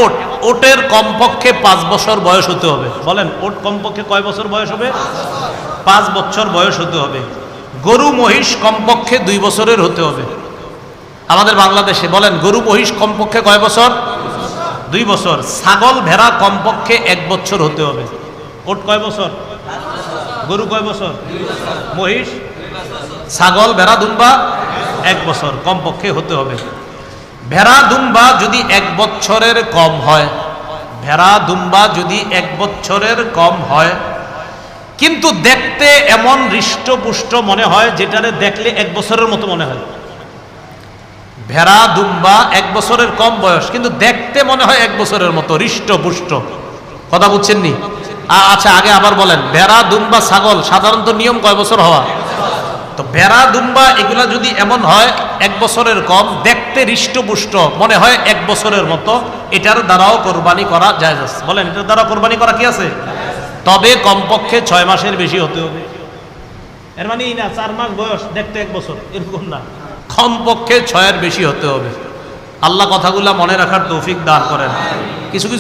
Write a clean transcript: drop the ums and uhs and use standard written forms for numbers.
ওট, ওটের কমপক্ষে 5 বছর বয়স হতে হবে। বলেন ওট কমপক্ষে কয় বছর বয়স হবে? 5 বছর বয়স হতে হবে। গরু মহিষ কমপক্ষে 2 বছরের হতে হবে। আমাদের বাংলাদেশে বলেন গরু মহিষ কমপক্ষে কয় বছর? 2 বছর। ছাগল ভেড়া কমপক্ষে 1 বছর হতে হবে। ওট কয় বছর? গরু কয় বছর? মহিষ, ছাগল, ভেড়া, দুম্বা 1 বছর কমপক্ষে হতে হবে। ভেড়া দুম্বা যদি 1 বছরের কম হয়, ভেড়া দুম্বা যদি 1 বছরের কম হয়, কিন্তু দেখতে এমন হৃষ্টপুষ্ট মনে হয় যেটারে দেখলে 1 বছরের মতো মনে হয়। ভেড়া দুম্বা 1 বছরের কম বয়স, কিন্তু দেখতে মনে হয় 1 বছরের মতো হৃষ্টপুষ্ট। কথা বুঝছেন নি? আচ্ছা আগে আবার বলেন, ভেড়া দুম্বা ছাগল সাধারণত নিয়ম কয় বছর হওয়া? তো ভেড়া দুম্বা এগুলা যদি এমন হয় 1 বছরের কম, দেখতে হৃষ্টপুষ্ট মনে হয় 1 বছরের মতো, এটার দ্বারাও কোরবানি করা জায়েজ আছে। বলেন এটার দ্বারা কোরবানি করা কি আছে? তবে কমপক্ষে 6 মাসের বেশি হতে হবে। এর মানে এই না 4 মাস বয়স দেখতে 1 বছর, এরকম না, কমপক্ষে 6 এর বেশি হতে হবে। আল্লাহ কথাগুলা মনে রাখার তৌফিক দান করেন। কিছু কিছু